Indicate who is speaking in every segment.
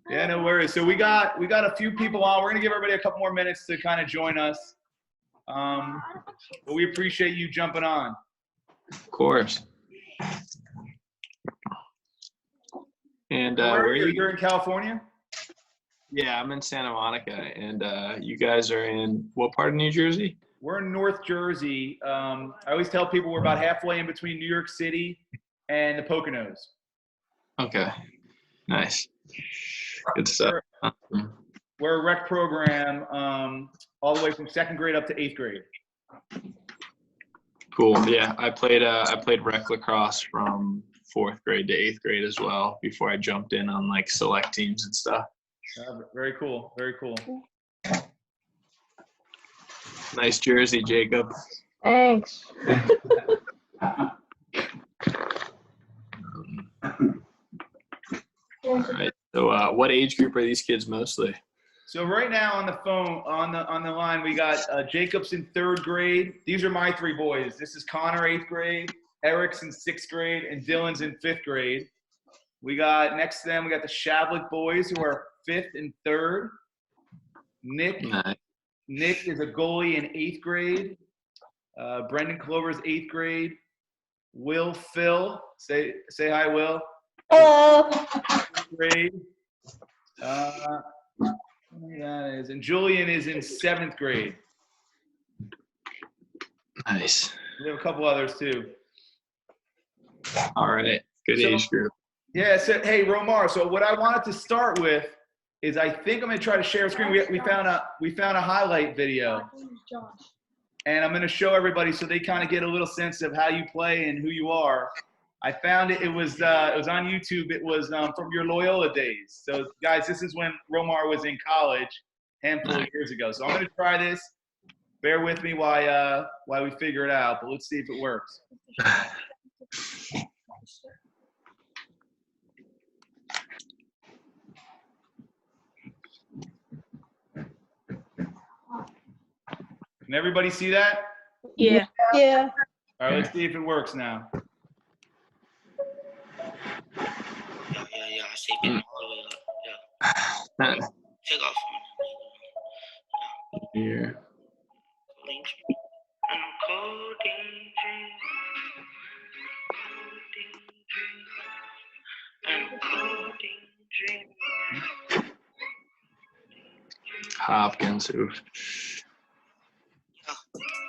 Speaker 1: Yeah, no worries. So we got a few people on. We're gonna give everybody a couple more minutes to kind of join us. But we appreciate you jumping on.
Speaker 2: Of course. And
Speaker 1: where are you? You're in California?
Speaker 2: Yeah, I'm in Santa Monica, and you guys are in what part of New Jersey?
Speaker 1: We're in North Jersey. I always tell people we're about halfway in between New York City and the Poconos.
Speaker 2: Okay, nice. Good stuff.
Speaker 1: We're a rec program all the way from 2nd grade up to 8th grade.
Speaker 2: Cool. Yeah, I played rec lacrosse from 4th grade to 8th grade as well before I jumped in on like select teams and stuff.
Speaker 1: Very cool. Very cool.
Speaker 2: Nice jersey, Jacob.
Speaker 3: Thanks.
Speaker 2: All right. So, what age group are these kids mostly?
Speaker 1: So right now on the phone, on the line, we got Jacob's in 3rd grade. These are my 3 boys. This is Connor, 8th grade. Eric's in 6th grade, and Dylan's in 5th grade. We got next to them, we got the Shavlik boys who are 5th and 3rd. Nick is a goalie in 8th grade. Brendan Clover's 8th grade. Phil, say hi, Will.
Speaker 3: Hello.
Speaker 1: 8th grade. That is, and Julian is in 7th grade.
Speaker 2: Nice.
Speaker 1: We have a couple others too.
Speaker 2: All right, good age group.
Speaker 1: Yeah. So hey, Romar. So what I wanted to start with is I think I'm gonna try to share a screen. We found a highlight video, and I'm gonna show everybody so they kind of get a little sense of how you play and who you are. I found it. It was on YouTube. It was from your Loyola days. So guys, this is when Romar was in college, a handful of years ago. So I'm gonna try this. Bear with me while we figure it out. But let's see if it works. Can everybody see that?
Speaker 3: Yeah. Yeah.
Speaker 1: All right, let's see if it works now.
Speaker 4: Yeah, I see people all the way up. Yeah. Take off.
Speaker 2: Here. Hopkins, who?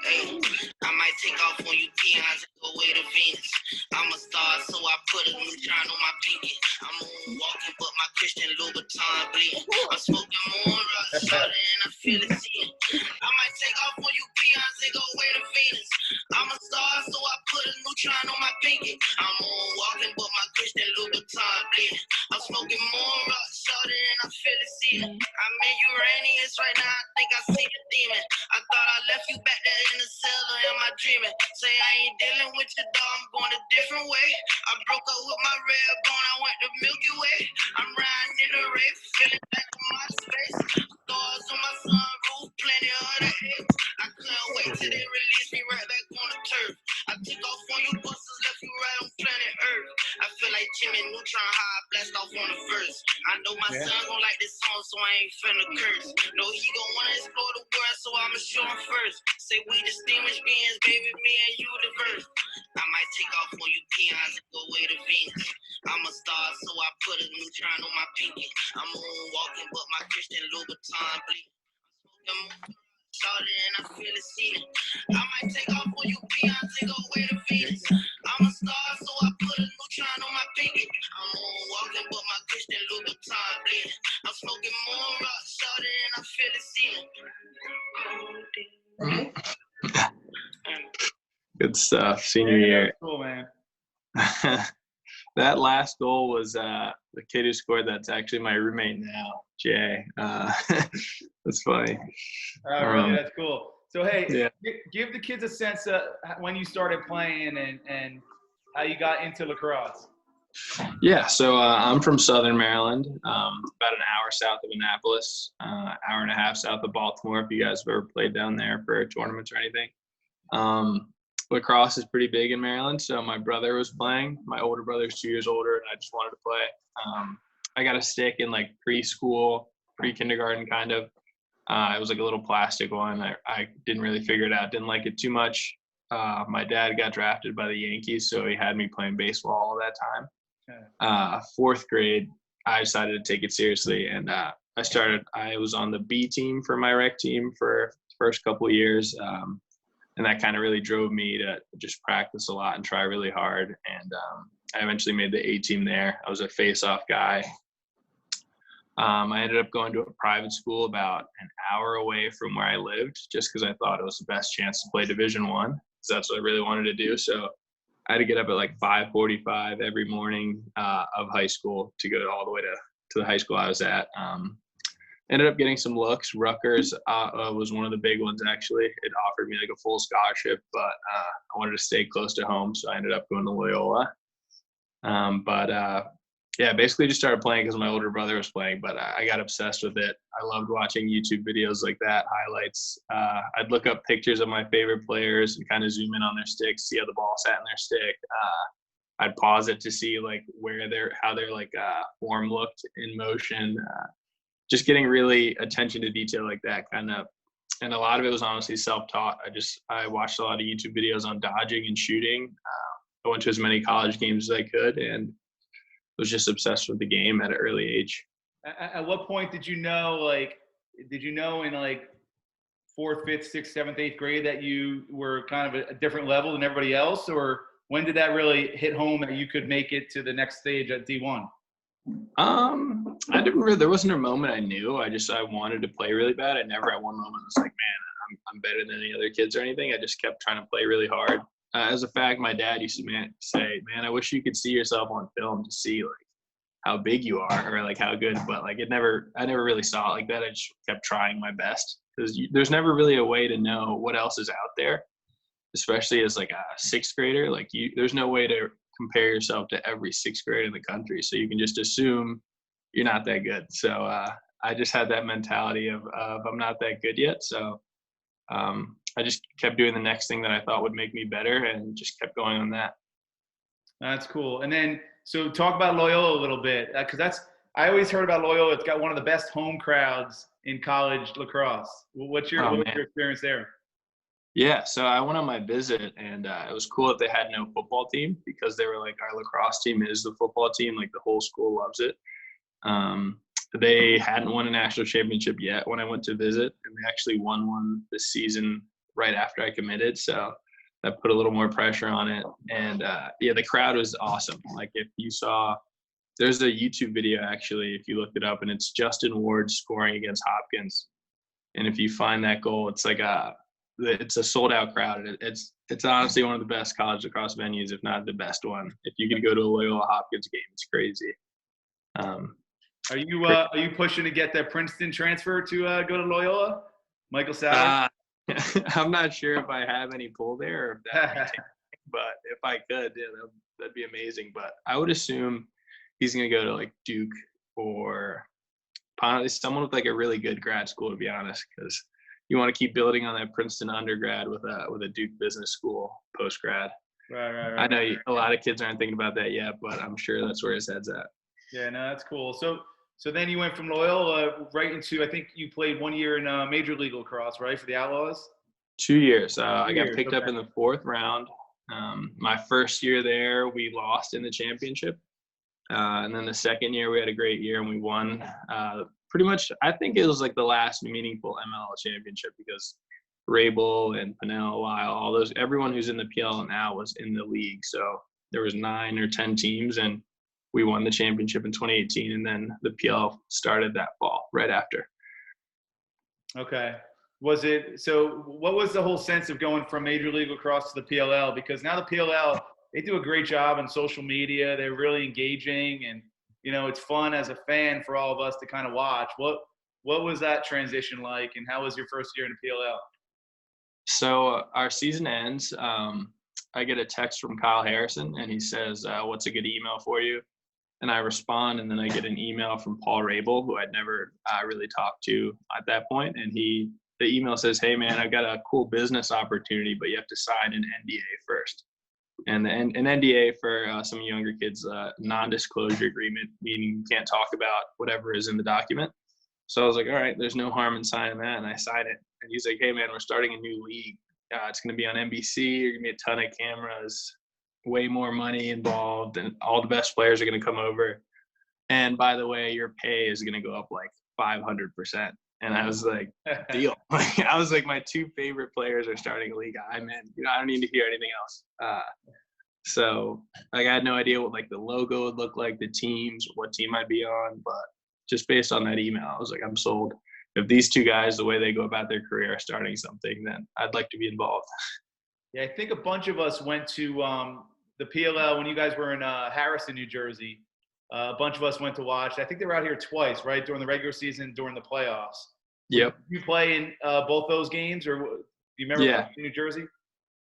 Speaker 4: Hey, I might take off on you peons and go way to Venus. I'm a star, so I put a neutron on my pinky. I'm moonwalking, but my Christian Louboutin bleeding. I'm smoking more rock, shorter, and I feel it seeing. I might take off on you peons and go way to Venus. I'm a star, so I put a neutron on my pinky. I'm moonwalking, but my Christian Louboutin bleeding. I'm smoking more rock, shorter, and I feel it seeing. I'm in Uranus right now, I think I see a demon. I thought I left you back there in the cell, or am I dreaming? Say I ain't dealing with your dog, I'm going a different way. I broke up with my red bone, I went to Milky Way. I'm riding in the race, feeling back on my space. Stars on my sunroof, plenty of the hits. I couldn't wait till they release me right back on the turf. I took off on you busters, left you right on planet Earth. I feel like Jimmy Neutron, how I blast off on the verse. I know my son gon' like this song, so I ain't finna curse. No, he gon' wanna explore the world, so I'ma show him first. Say we distinguished beings, baby, me and you diverse. I might take off on you peons and go way to Venus. I'm a star, so I put a neutron on my pinky. I'm moonwalking, but my Christian Louboutin bleed. I'm smoking shorter and I feel it seating. I might take off on you peons and go way to Venus. I'm a star, so I put a neutron on my pinky. I'm moonwalking, but my Christian Louboutin bleeding. I'm smoking more rock, shorter and I feel it seating.
Speaker 2: Good stuff. Senior year.
Speaker 1: Cool, man.
Speaker 2: That last goal was the kid who scored. That's actually my roommate now, Jay. That's funny.
Speaker 1: Really, that's cool. So hey,
Speaker 2: yeah.
Speaker 1: give the kids a sense of when you started playing and how you got into lacrosse.
Speaker 2: Yeah, so I'm from Southern Maryland, about an hour south of Annapolis, hour and a half south of Baltimore, if you guys have ever played down there for tournaments or anything. Lacrosse is pretty big in Maryland, so my brother was playing. My older brother's 2 years older, and I just wanted to play. I got a stick in like preschool, pre-kindergarten kind of. It was like a little plastic one. I didn't really figure it out. Didn't like it too much. My dad got drafted by the Yankees, so he had me playing baseball all that time.
Speaker 1: Okay.
Speaker 2: Fourth grade, I decided to take it seriously, and I was on the B team for my rec team for the first couple of years, and that kind of really drove me to just practice a lot and try really hard. And I eventually made the A team there. I was a face-off guy. I ended up going to a private school about an hour away from where I lived, just because I thought it was the best chance to play Division I, because that's what I really wanted to do. So I had to get up at like 5:45 every morning of high school to go all the way to the high school I was at. Ended up getting some looks. Rutgers was one of the big ones, actually. It offered me like a full scholarship, but I wanted to stay close to home, so I ended up going to Loyola. Yeah, basically just started playing because my older brother was playing, but I got obsessed with it. I loved watching YouTube videos like that, highlights. I'd look up pictures of my favorite players and kind of zoom in on their sticks, see how the ball sat in their stick. I'd pause it to see like how their like form looked in motion. Just getting really attention to detail like that kind of, and a lot of it was honestly self-taught. I watched a lot of YouTube videos on dodging and shooting. I went to as many college games as I could, and was just obsessed with the game at an early age.
Speaker 1: At what point did you know in like fourth, fifth, sixth, seventh, eighth grade that you were kind of a different level than everybody else? Or when did that really hit home that you could make it to the next stage at D1?
Speaker 2: There wasn't a moment I knew. I wanted to play really bad. I never at one moment was like, man, I'm better than any other kids or anything. I just kept trying to play really hard. As a fact, my dad used to say, man, I wish you could see yourself on film to see like how big you are or like how good, but like I never really saw it like that. I just kept trying my best because there's never really a way to know what else is out there, especially as like a sixth grader. Like there's no way to compare yourself to every sixth grader in the country. So you can just assume you're not that good. So I just had that mentality of I'm not that good yet. So I just kept doing the next thing that I thought would make me better and just kept going on that.
Speaker 1: That's cool. And then, so talk about Loyola a little bit, because I always heard about Loyola. It's got one of the best home crowds in college lacrosse. What's your experience there?
Speaker 2: Yeah, so I went on my visit, and it was cool that they had no football team because they were like, our lacrosse team is the football team. Like the whole school loves it. They hadn't won a national championship yet when I went to visit, and they actually won one this season right after I committed. So that put a little more pressure on it. And yeah, the crowd was awesome. Like if you saw, there's a YouTube video actually, if you looked it up, and it's Justin Ward scoring against Hopkins. And if you find that goal, it's like it's a sold out crowd. It's honestly one of the best college lacrosse venues, if not the best one. If you could go to a Loyola Hopkins game, it's crazy.
Speaker 1: Are you pushing to get that Princeton transfer to go to Loyola, Michael Sauer?
Speaker 2: I'm not sure if I have any pull there, or if that but if I could, yeah, that'd be amazing. But I would assume he's gonna go to like Duke or someone with like a really good grad school, to be honest, because you want to keep building on that Princeton undergrad with a Duke business school post grad.
Speaker 1: Right.
Speaker 2: I know a lot of kids aren't thinking about that yet, but I'm sure that's where his head's at.
Speaker 1: Yeah, no, that's cool. So then you went from Loyola right into, I think you played 1 year in Major League Lacrosse, right, for the Outlaws?
Speaker 2: 2 years. I got picked up in the fourth round. My first year there, we lost in the championship. And then the second year, we had a great year and we won. Pretty much, I think it was like the last meaningful MLL championship because Rabel and Pinnell, Lyle, everyone who's in the PLL now was in the league. So there was 9 or 10 teams, and we won the championship in 2018, and then the PLL started that fall right after.
Speaker 1: Okay. What was the whole sense of going from Major League Lacrosse to the PLL? Because now the PLL, they do a great job on social media. They're really engaging, and, you know, it's fun as a fan for all of us to kind of watch. What was that transition like, and how was your first year in the PLL?
Speaker 2: So our season ends. I get a text from Kyle Harrison, and he says, what's a good email for you? And I respond, and then I get an email from Paul Rabel, who I'd never really talked to at that point. And the email says, hey, man, I've got a cool business opportunity, but you have to sign an NDA first. and an NDA for some younger kids, non-disclosure agreement, meaning you can't talk about whatever is in the document. So I was like, all right, there's no harm in signing that, and I signed it. And he's like, hey man, we're starting a new league. It's going to be on NBC. You're going to be a ton of cameras, way more money involved, and all the best players are going to come over. And by the way, your pay is going to go up like 500%. And I was like, deal. I was like, my two favorite players are starting a league. I'm in. I don't need to hear anything else. So like, I had no idea what like the logo would look like, the teams, what team I'd be on, but just based on that email, I was like, I'm sold. If these two guys, the way they go about their career, are starting something, then I'd like to be involved.
Speaker 1: Yeah, I think a bunch of us went to the PLL when you guys were in Harrison, New Jersey. A bunch of us went to watch. I think they were out here twice, right, during the regular season, during the playoffs.
Speaker 2: Yep.
Speaker 1: Did you play in both those games, or do you remember
Speaker 2: Yeah.
Speaker 1: in New Jersey?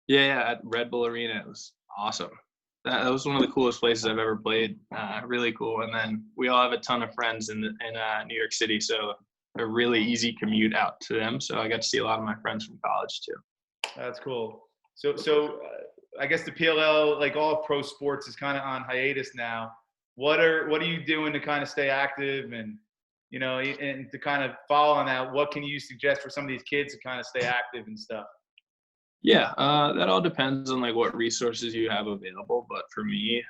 Speaker 2: Yeah, at Red Bull Arena. It was awesome. That was one of the coolest places I've ever played. Really cool. And then we all have a ton of friends in New York City, so a really easy commute out to them. So I got to see a lot of my friends from college too.
Speaker 1: That's cool. So I guess the PLL, like all pro sports, is kind of on hiatus now. What are you doing to kind of stay active and to kind of follow on that? What can you suggest for some of these kids to kind of stay active and stuff?
Speaker 2: Yeah, that all depends on like what resources you have available. But for me,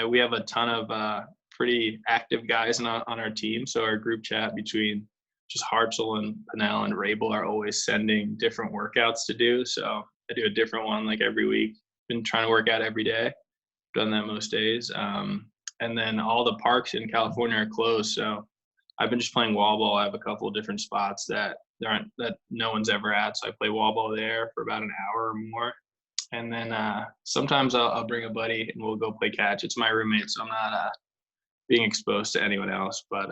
Speaker 2: we have a ton of pretty active guys on our team. So our group chat between just Hartzell and Pinnell and Rabel are always sending different workouts to do. So I do a different one like every week. Been trying to work out every day. Done that most days. And then all the parks in California are closed. So I've been just playing wall ball. I have a couple of different spots that no one's ever at. So I play wall ball there for about an hour or more. And then sometimes I'll bring a buddy and we'll go play catch. It's my roommate, so I'm not being exposed to anyone else. But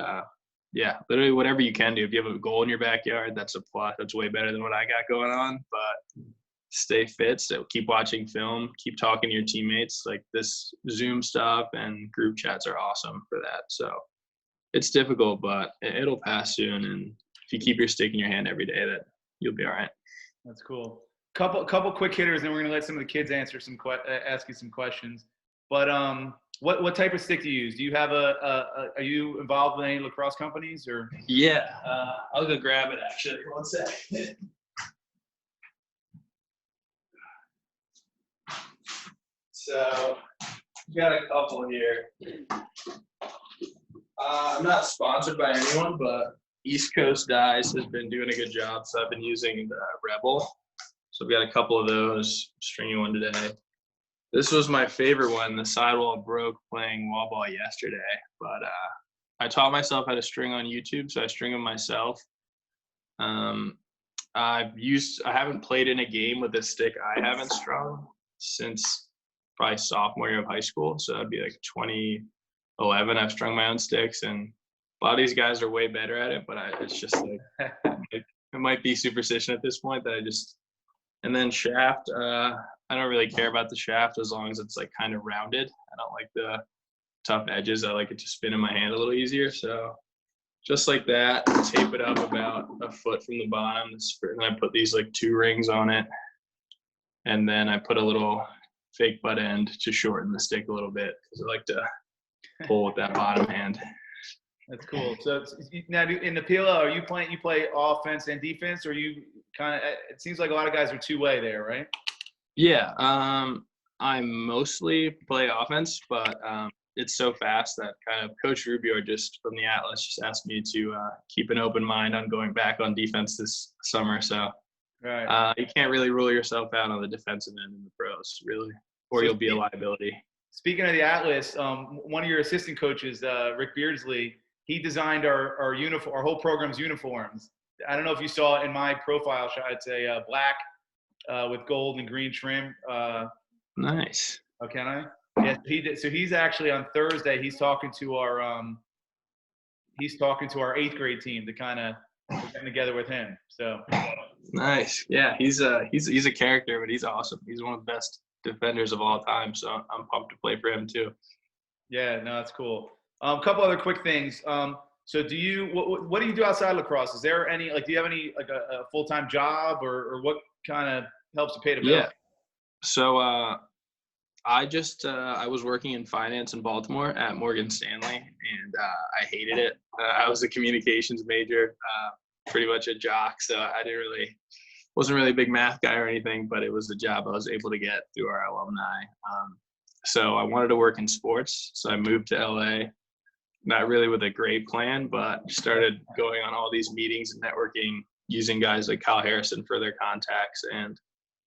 Speaker 2: yeah, literally whatever you can do. If you have a goal in your backyard, that's a plus. That's way better than what I got going on. But stay fit. So keep watching film. Keep talking to your teammates. Like this Zoom stuff and group chats are awesome for that. So it's difficult, but it'll pass soon. And if you keep your stick in your hand every day, that you'll be all right.
Speaker 1: That's cool. Couple quick hitters, and then we're gonna let some of the kids answer ask you some questions. But what type of stick do you use? Do you have are you involved with any lacrosse companies or?
Speaker 2: Yeah, I'll go grab it actually. One sec. So we got a couple here. I'm not sponsored by anyone, but East Coast Dice has been doing a good job. So I've been using the Rebel. So we got a couple of those. Stringing one today. This was my favorite one. The sidewall broke playing wall ball yesterday, but I taught myself how to string on YouTube, so I string them myself. I haven't played in a game with a stick I haven't strung since probably sophomore year of high school. So that'd be like 2011. I've strung my own sticks, and a lot of these guys are way better at it, but it's just like it might be superstition at this point that and then shaft, I don't really care about the shaft as long as it's like kind of rounded. I don't like the tough edges. I like it to spin in my hand a little easier. So just like that, tape it up about a foot from the bottom. And I put these like 2 rings on it. And then I put a little fake butt end to shorten the stick a little bit because I like to pull with that bottom hand.
Speaker 1: That's cool. So now in the PLL, you play offense and defense, or you kind of? It seems like a lot of guys are two-way there, right?
Speaker 2: Yeah, I mostly play offense, but it's so fast that kind of Coach Rubio just from the Atlas just asked me to keep an open mind on going back on defense this summer. So
Speaker 1: right.
Speaker 2: You can't really rule yourself out on the defensive end in the pros, really, or you'll be a liability.
Speaker 1: Speaking of the Atlas, one of your assistant coaches, Rick Beardsley, he designed our whole program's uniforms. I don't know if you saw in my profile shot, it's a black with gold and green trim.
Speaker 2: Nice.
Speaker 1: Oh, can I? Yes, he did. So he's actually on Thursday. He's talking to our 8th grade team to kind of get together with him. So
Speaker 2: nice. Yeah, he's a character, but he's awesome. He's one of the best defenders of all time. So I'm pumped to play for him too. Yeah,
Speaker 1: no, that's cool. A couple other quick things. So do you what do you do outside lacrosse? Is there any do you have any like a full-time job or what kind of helps to pay the bill?
Speaker 2: Yeah. So I was working in finance in Baltimore at Morgan Stanley, and I hated it. I was a communications major, pretty much a jock, so wasn't really a big math guy or anything, but it was the job I was able to get through our alumni. So I wanted to work in sports, so I moved to LA, not really with a great plan, but started going on all these meetings and networking, using guys like Kyle Harrison for their contacts, and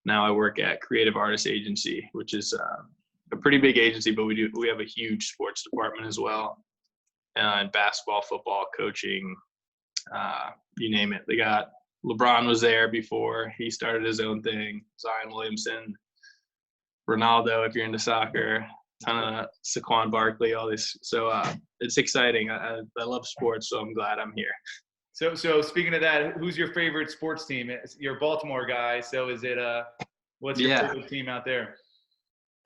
Speaker 2: now I work at Creative Artists Agency, which is a pretty big agency, but we have a huge sports department as well, and basketball, football, coaching, you name it. They got LeBron was there before he started his own thing. Zion Williamson, Ronaldo, if you're into soccer, ton of Saquon Barkley, all this. So it's exciting. I love sports, so I'm glad I'm here.
Speaker 1: So speaking of that, who's your favorite sports team? You're a Baltimore guy, so is it what's your favorite team out there?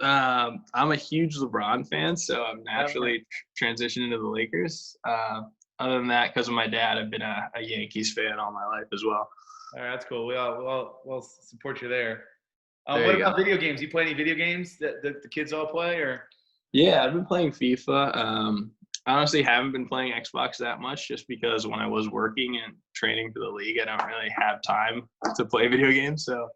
Speaker 2: I'm a huge LeBron fan, so I'm naturally transitioning to the Lakers. Other than that, because of my dad, I've been a Yankees fan all my life as well.
Speaker 1: All right, that's cool. We'll support you there.
Speaker 2: There
Speaker 1: what
Speaker 2: you
Speaker 1: about
Speaker 2: go.
Speaker 1: video games? You play any video games that the kids all play, or?
Speaker 2: Yeah, I've been playing FIFA. I honestly haven't been playing Xbox that much, just because when I was working and training for the league, I don't really have time to play video games. So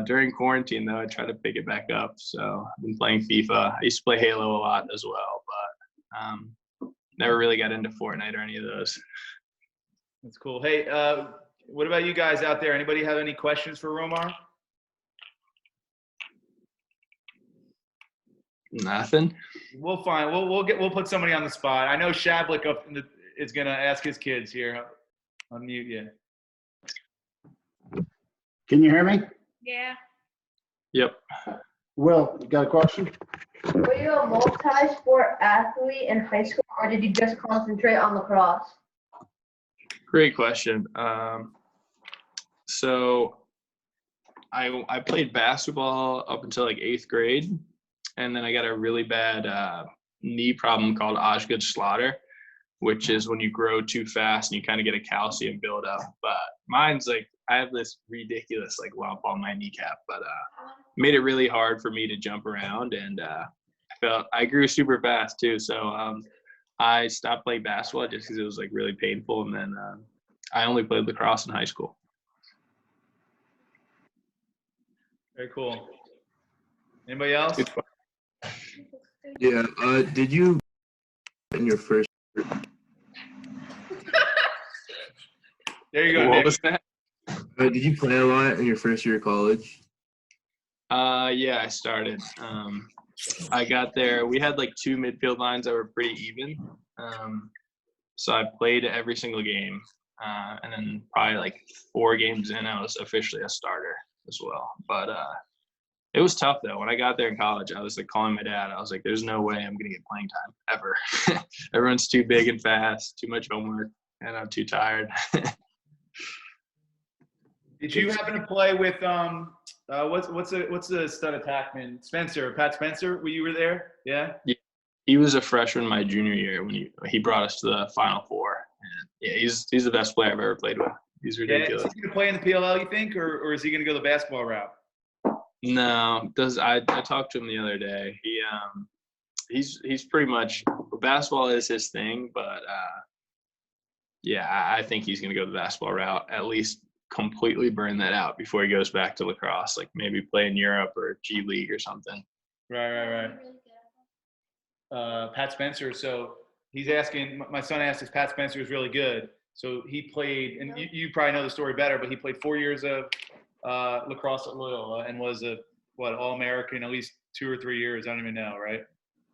Speaker 2: during quarantine, though, I try to pick it back up. So I've been playing FIFA. I used to play Halo a lot as well, but never really got into Fortnite or any of those.
Speaker 1: That's cool. Hey, what about you guys out there? Anybody have any questions for Romar?
Speaker 2: Nothing.
Speaker 1: We'll find. We'll put somebody on the spot. I know Shablik is gonna ask his kids here. Unmute you.
Speaker 5: Can you hear me?
Speaker 3: Yeah.
Speaker 2: Yep.
Speaker 5: Will, you got a question?
Speaker 3: Were you a multi-sport athlete in high school, or did you just concentrate on lacrosse?
Speaker 2: Great question. So I played basketball up until like 8th grade, and then I got a really bad knee problem called Osgood-Schlatter, which is when you grow too fast and you kind of get a calcium buildup. But mine's like, I have this ridiculous like lump on my kneecap, but made it really hard for me to jump around, and I grew super fast too. So I stopped playing basketball just because it was like really painful, and then I only played lacrosse in high school.
Speaker 1: Very cool. Anybody else?
Speaker 6: Yeah. Did you in your first?
Speaker 1: There you go.
Speaker 2: What
Speaker 1: Nick.
Speaker 2: was that?
Speaker 6: Did you play a lot in your first year of college?
Speaker 2: Yeah, I started. I got there. We had like 2 midfield lines that were pretty even. So I played every single game. And then probably like 4 games in, I was officially a starter as well. But it was tough though. When I got there in college, I was like calling my dad. I was like, there's no way I'm going to get playing time ever. Everyone's too big and fast, too much homework, and I'm too tired.
Speaker 1: Did you happen to play with what's the stud attackman? Pat Spencer? You were there? Yeah.
Speaker 2: He was a freshman my junior year when he brought us to the Final Four. And yeah, he's the best player I've ever played with. He's ridiculous.
Speaker 1: Yeah, is he gonna play in the PLL, you think, or is he gonna go the basketball route?
Speaker 2: No, I talked to him the other day. He's pretty much, basketball is his thing, but yeah, I think he's gonna go the basketball route, at least completely burn that out before he goes back to lacrosse, like maybe play in Europe or G League or something.
Speaker 1: Right. Pat Spencer. So he's asking. My son asked if Pat Spencer is really good. So he played, and you probably know the story better, but he played 4 years of lacrosse at Loyola and was All-American at least 2 or 3 years. I don't even know, right?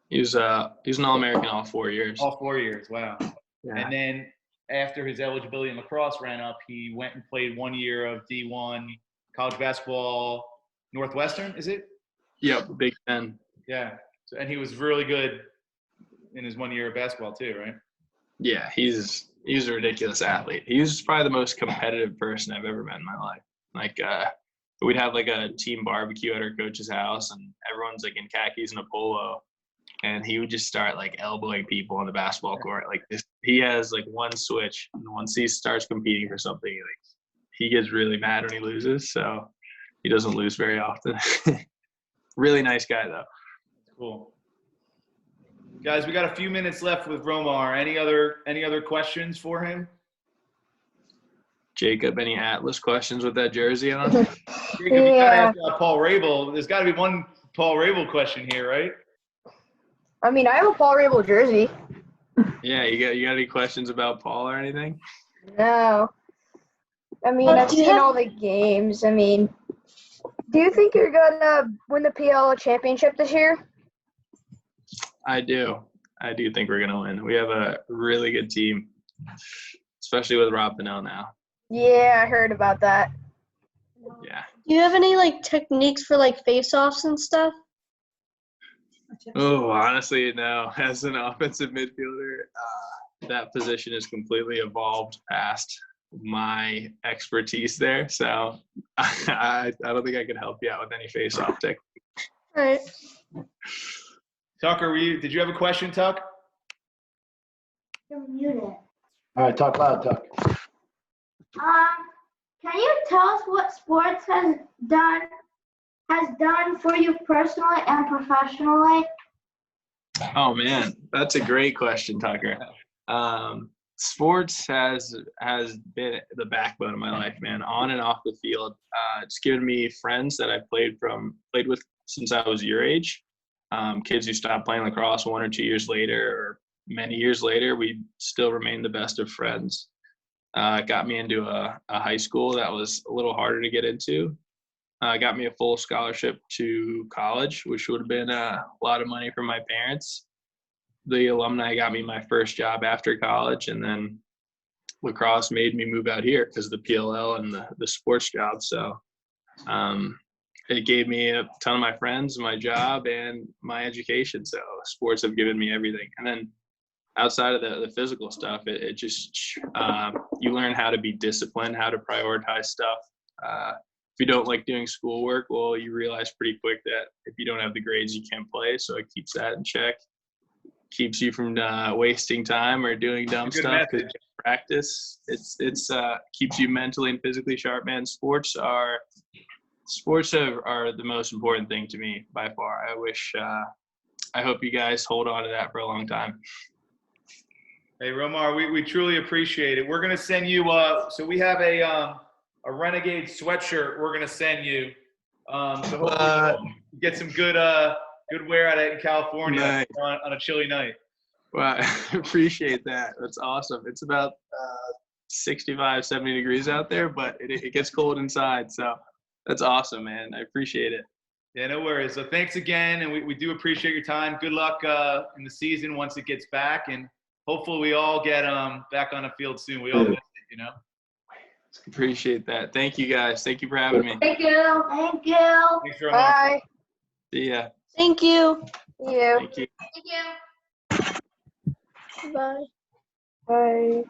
Speaker 2: He was an All-American all 4 years.
Speaker 1: All 4 years. Wow.
Speaker 2: Yeah.
Speaker 1: And then after his eligibility in lacrosse ran up, he went and played 1 year of D1 college basketball, Northwestern, is it?
Speaker 2: Yep, Big Ten.
Speaker 1: Yeah. So, and he was really good in his 1 year of basketball too, right?
Speaker 2: Yeah, he's a ridiculous athlete. He was probably the most competitive person I've ever met in my life. Like we'd have like a team barbecue at our coach's house, and everyone's like in khakis and a polo, and he would just start like elbowing people on the basketball court. Like he has like one switch, and once he starts competing for something, like he gets really mad when he loses. So he doesn't lose very often. Really nice guy though.
Speaker 1: Cool. Guys, we got a few minutes left with Romar. Any other questions for him?
Speaker 2: Jacob, any Atlas questions with that jersey on?
Speaker 1: Jacob, you gotta ask Paul Rabel. There's got to be one Paul Rabel question here, right?
Speaker 3: I mean, I have a Paul Rabel jersey.
Speaker 2: Yeah, you got any questions about Paul or anything?
Speaker 3: No. I mean, I've seen all the games. I mean, do you think you're gonna win the PLL championship this year?
Speaker 2: I do. I do think we're gonna win. We have a really good team, especially with Rob Pennell now.
Speaker 3: Yeah, I heard about that.
Speaker 2: Yeah.
Speaker 7: Do you have any like techniques for like face-offs and stuff?
Speaker 2: Oh, honestly, no. As an offensive midfielder, that position has completely evolved past my expertise there. So I don't think I could help you out with any face-off technique.
Speaker 7: All right.
Speaker 1: Tucker, did you have a question, Tuck?
Speaker 8: You're muted.
Speaker 5: All right, talk loud, Tuck.
Speaker 8: Can you tell us what sports has done for you personally and professionally?
Speaker 2: Oh man, that's a great question, Tucker. Sports has been the backbone of my life, man. On and off the field, it's given me friends that I've played with since I was your age. Kids who stopped playing lacrosse 1 or 2 years later, or many years later, we still remain the best of friends. Got me into a high school that was a little harder to get into. Got me a full scholarship to college, which would have been a lot of money for my parents. The alumni got me my first job after college, and then lacrosse made me move out here because of the PLL and the sports job. So it gave me a ton of my friends, my job, and my education. So sports have given me everything. And then outside of the physical stuff, it just you learn how to be disciplined, how to prioritize stuff. If you don't like doing schoolwork, well, you realize pretty quick that if you don't have the grades, you can't play. So it keeps that in check. Keeps you from wasting time or doing dumb stuff. Because practice, it's keeps you mentally and physically sharp, man. Sports are the most important thing to me by far. I hope you guys hold on to that for a long time.
Speaker 1: Hey, Romar, we truly appreciate it. We're going to send you so we have a Renegade sweatshirt we're going to send you. So hopefully you get some good wear out of it in California.
Speaker 2: Nice.
Speaker 1: on a chilly night.
Speaker 2: Well, I appreciate that. That's awesome. It's about 65, 70 degrees out there, but it gets cold inside. So that's awesome, man. I appreciate it.
Speaker 1: Yeah, no worries. So thanks again, and we do appreciate your time. Good luck in the season once it gets back, and hopefully we all get back on the field soon. We all miss it,
Speaker 2: Appreciate that. Thank you, guys. Thank you for having me.
Speaker 3: Thank you.
Speaker 8: Thank you.
Speaker 1: Thanks, Romar.
Speaker 3: Bye.
Speaker 2: See ya.
Speaker 7: Thank you.
Speaker 3: See you.
Speaker 2: Thank you.
Speaker 8: Thank you.
Speaker 7: Bye.
Speaker 3: Bye.